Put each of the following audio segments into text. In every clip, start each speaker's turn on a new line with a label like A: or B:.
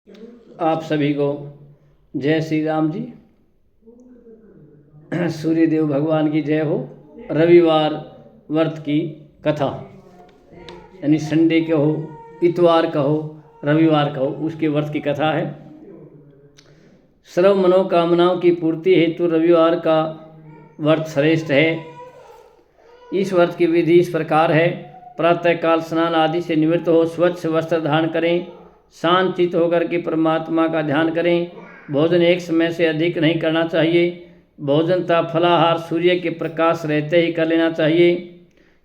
A: आप सभी को जय श्री राम जी। सूर्यदेव भगवान की जय हो। रविवार व्रत की कथा, यानी संडे कहो, इतवार कहो, रविवार कहो, उसके व्रत की कथा है। सर्व मनोकामनाओं की पूर्ति हेतु रविवार का व्रत श्रेष्ठ है। इस व्रत की विधि इस प्रकार है। प्रातःकाल स्नान आदि से निवृत्त हो स्वच्छ वस्त्र धारण करें, शांत चित्त होकर के परमात्मा का ध्यान करें। भोजन एक समय से अधिक नहीं करना चाहिए। भोजन तथा फलाहार सूर्य के प्रकाश रहते ही कर लेना चाहिए।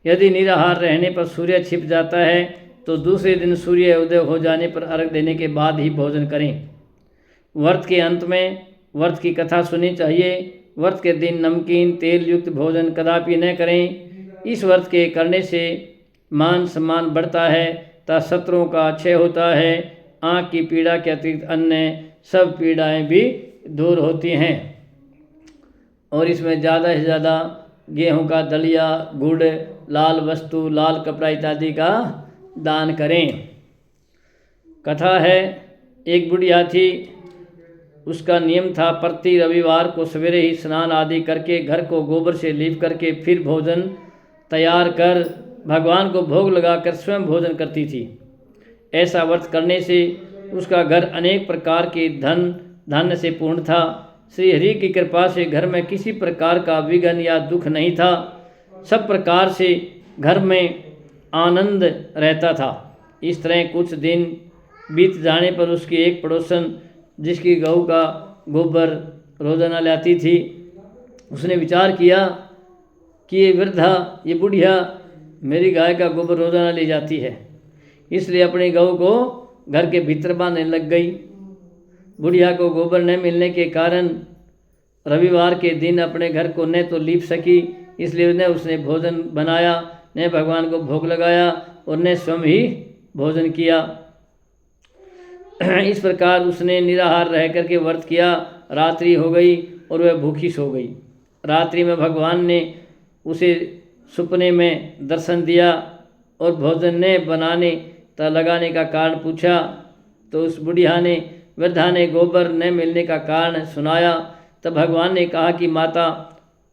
A: यदि निराहार रहने पर सूर्य छिप जाता है तो दूसरे दिन सूर्य उदय हो जाने पर अर्घ्य देने के बाद ही भोजन करें। व्रत के अंत में व्रत की कथा सुननी चाहिए। व्रत के दिन नमकीन तेल युक्त भोजन कदापि न करें। इस व्रत के करने से मान सम्मान बढ़ता है तथा शत्रुओं का क्षय होता है। आँख की पीड़ा के अतिरिक्त अन्य सब पीड़ाएं भी दूर होती हैं। और इसमें ज़्यादा से ज़्यादा गेहूं का दलिया, गुड़, लाल वस्तु, लाल कपड़ा इत्यादि का दान करें। कथा है, एक बुढ़िया थी। उसका नियम था प्रति रविवार को सवेरे ही स्नान आदि करके घर को गोबर से लीप करके फिर भोजन तैयार कर भगवान को भोग लगाकर स्वयं भोजन करती थी। ऐसा व्रत करने से उसका घर अनेक प्रकार के धन धान्य से पूर्ण था। श्री हरि की कृपा से घर में किसी प्रकार का विघ्न या दुख नहीं था। सब प्रकार से घर में आनंद रहता था। इस तरह कुछ दिन बीत जाने पर उसकी एक पड़ोसन, जिसकी गऊ का गोबर रोजाना लाती थी, उसने विचार किया कि ये वृद्धा, ये बुढ़िया मेरी गाय का गोबर रोजाना ले जाती है, इसलिए अपनी गऊ को घर के भीतर बांधने लग गई। बुढ़िया को गोबर न मिलने के कारण रविवार के दिन अपने घर को न तो लीप सकी, इसलिए उसने भोजन बनाया, न भगवान को भोग लगाया और न स्वयं ही भोजन किया। इस प्रकार उसने निराहार रह करके व्रत किया। रात्रि हो गई और वह भूखी सो गई। रात्रि में भगवान ने उसे सपने में दर्शन दिया और भोजन न बनाने तथा लगाने का कारण पूछा तो उस वृद्धा ने गोबर न मिलने का कारण सुनाया। तब भगवान ने कहा कि माता,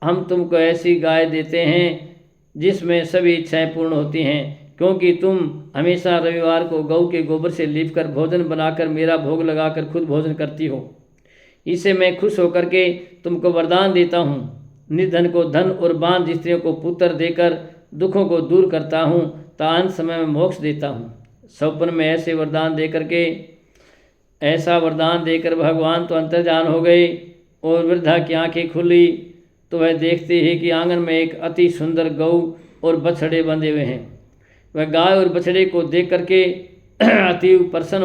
A: हम तुमको ऐसी गाय देते हैं जिसमें सभी इच्छाएं पूर्ण होती हैं, क्योंकि तुम हमेशा रविवार को गऊ के गोबर से लीपकर भोजन बनाकर मेरा भोग लगाकर खुद भोजन करती हो। इससे मैं खुश होकर के तुमको वरदान देता हूँ। निर्धन को धन और बांझ स्त्रियों को पुत्र देकर दुखों को दूर करता हूँ तथा अंत समय में मोक्ष देता हूँ। स्वप्न में ऐसा वरदान देकर भगवान तो अंतर्ध्यान हो गए और वृद्धा की आंखें खुली तो वह देखते ही कि आंगन में एक अति सुंदर गऊ और बछड़े बंधे हुए हैं। वह गाय और बछड़े को देख करके अति प्रसन्न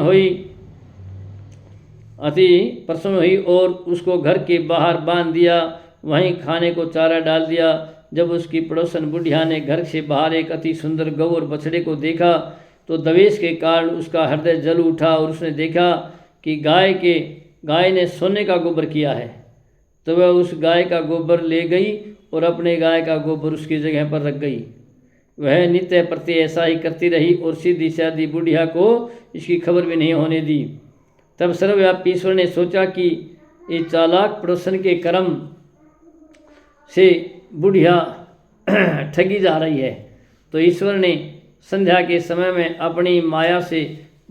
A: हुई और उसको घर के बाहर बांध दिया, वहीं खाने को चारा डाल दिया। जब उसकी पड़ोसन बुढ़िया ने घर से बाहर एक अति सुंदर गऊ और बछड़े को देखा तो द्वेष के कारण उसका हृदय जल उठा और उसने देखा कि गाय ने सोने का गोबर किया है। तो वह उस गाय का गोबर ले गई और अपने गाय का गोबर उसकी जगह पर रख गई। वह नित्य प्रति ऐसा ही करती रही और सीधी सादी बुढ़िया को इसकी खबर भी नहीं होने दी। तब सर्वव्यापी ईश्वर ने सोचा कि ये चालाक पड़ोसन के कर्म से बुढ़िया ठगी जा रही है, तो ईश्वर ने संध्या के समय में अपनी माया से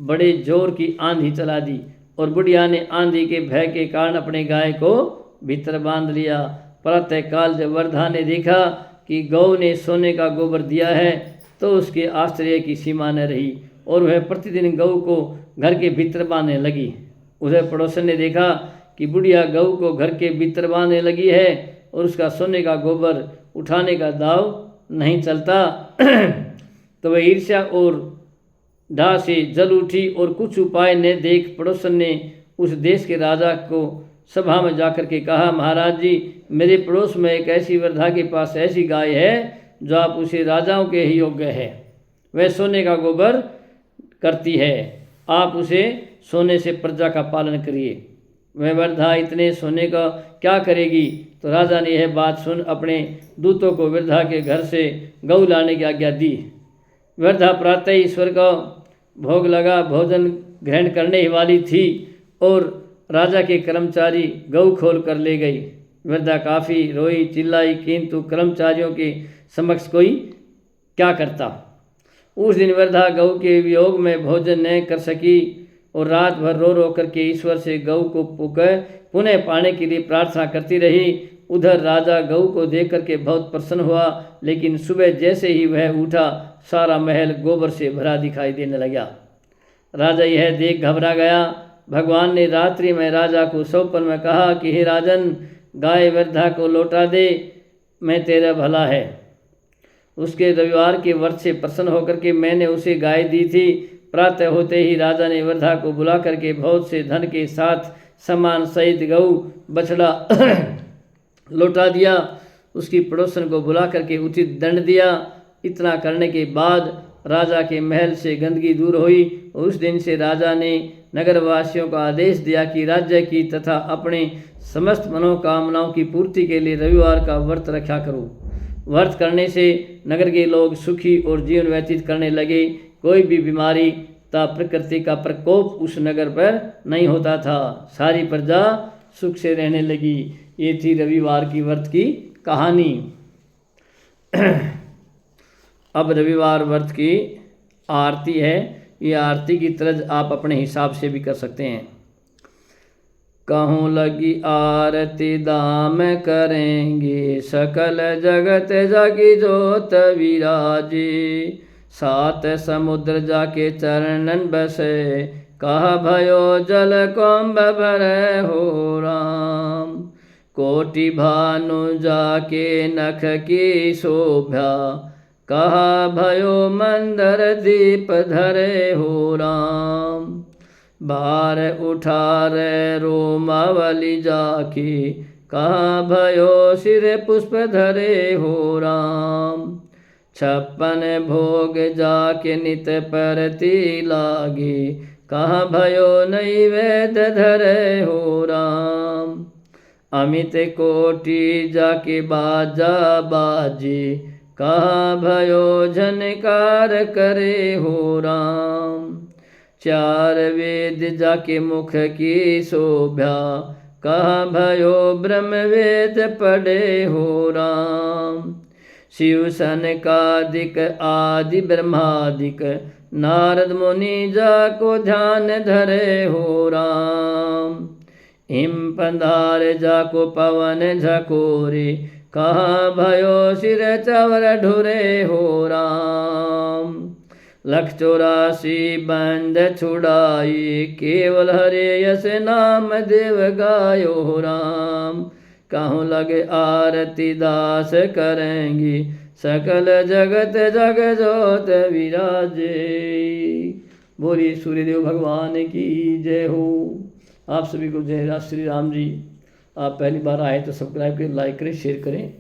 A: बड़े जोर की आंधी चला दी और बुढ़िया ने आंधी के भय के कारण अपने गाय को भीतर बांध लिया। प्रातःकाल जब वृद्धा ने देखा कि गौ ने सोने का गोबर दिया है तो उसके आश्चर्य की सीमा न रही और वह प्रतिदिन गऊ को घर के भीतर बांधने लगी। उधर पड़ोसन ने देखा कि बुढ़िया गऊ को घर के भीतर बांधने लगी है और उसका सोने का गोबर उठाने का दाव नहीं चलता। तो वह ईर्ष्या और डाह से जल उठी और कुछ उपाय न देख पड़ोसन ने उस देश के राजा को सभा में जाकर के कहा, महाराज जी, मेरे पड़ोस में एक ऐसी वृद्धा के पास ऐसी गाय है जो आप उसे राजाओं के ही योग्य है। वह सोने का गोबर करती है, आप उसे सोने से प्रजा का पालन करिए। वह वृद्धा इतने सोने का क्या करेगी? तो राजा ने यह बात सुन अपने दूतों को वृद्धा के घर से गऊ लाने की आज्ञा दी। वृद्धा प्रातः ईश्वर का भोग लगा भोजन ग्रहण करने ही वाली थी और राजा के कर्मचारी गऊ खोल कर ले गई। वृद्धा काफ़ी रोई चिल्लाई, किंतु कर्मचारियों के समक्ष कोई क्या करता। उस दिन वृद्धा गऊ के वियोग में भोजन न कर सकी और रात भर रो रो करके ईश्वर से गऊ को पुनः पाने के लिए प्रार्थना करती रही। उधर राजा गऊ को देख करके बहुत प्रसन्न हुआ, लेकिन सुबह जैसे ही वह उठा सारा महल गोबर से भरा दिखाई देने लगा। राजा यह देख घबरा गया। भगवान ने रात्रि में राजा को स्वप्न में कहा कि हे राजन, गाय वृद्धा को लौटा दे, मैं तेरा भला है। उसके रविवार के व्रत से प्रसन्न होकर के मैंने उसे गाय दी थी। प्रातः होते ही राजा ने वृद्धा को बुला करके बहुत से धन के साथ सम्मान सहित गऊ बछड़ा लौटा दिया। उसकी पड़ोसन को बुला करके उचित दंड दिया। इतना करने के बाद राजा के महल से गंदगी दूर हुई। उस दिन से राजा ने नगरवासियों को आदेश दिया कि राज्य की तथा अपने समस्त मनोकामनाओं की पूर्ति के लिए रविवार का व्रत रखा करो। व्रत करने से नगर के लोग सुखी और जीवन व्यतीत करने लगे। कोई भी बीमारी तथा प्रकृति का प्रकोप उस नगर पर नहीं होता था। सारी प्रजा सुख से रहने लगी। ये थी रविवार की व्रत की कहानी। अब रविवार व्रत की आरती है। ये आरती की तरज आप अपने हिसाब से भी कर सकते हैं। कहूँ लगी आरती दाम करेंगे, सकल जगत जाकी जोत विराजे। सात समुद्र जाके चरणन बसे, कहा भयो जल कुंभ भरे हो राम। कोटि भानु जाके नख की शोभा, कहा भयो मंदर दीप धरे हो राम। भार उठारे रोमावली जाके, कहा भयो सिर पुष्प धरे हो राम। 56 भोग जाके नित परती लागे, कहा भयो नैवेद्य धरे हो राम। अमित कोटि जाके बाजा बाजे, कहा भयो झनकार करे हो राम। 4 वेद जाके मुख की शोभा, कहा भयो ब्रह्म वेद पढ़े हो राम। शिव सनकादिक आदि ब्रह्मादिक, नारद मुनि जाको ध्यान धरे हो राम। हिम पंधार जाको पवन झकोरे, कहा भयो सिर चवर ढुरे हो राम। 184 बंद छुड़ाई, केवल हरे यस नाम देव गायो हो राम। कहूँ लगे आरती दास करेंगी, सकल जगत जग जोत विराजे। बोलिए सूर्यदेव भगवान की जय हो। आप सभी को जय श्री राम जी। आप पहली बार आए तो सब्सक्राइब करें, लाइक करें, शेयर करें।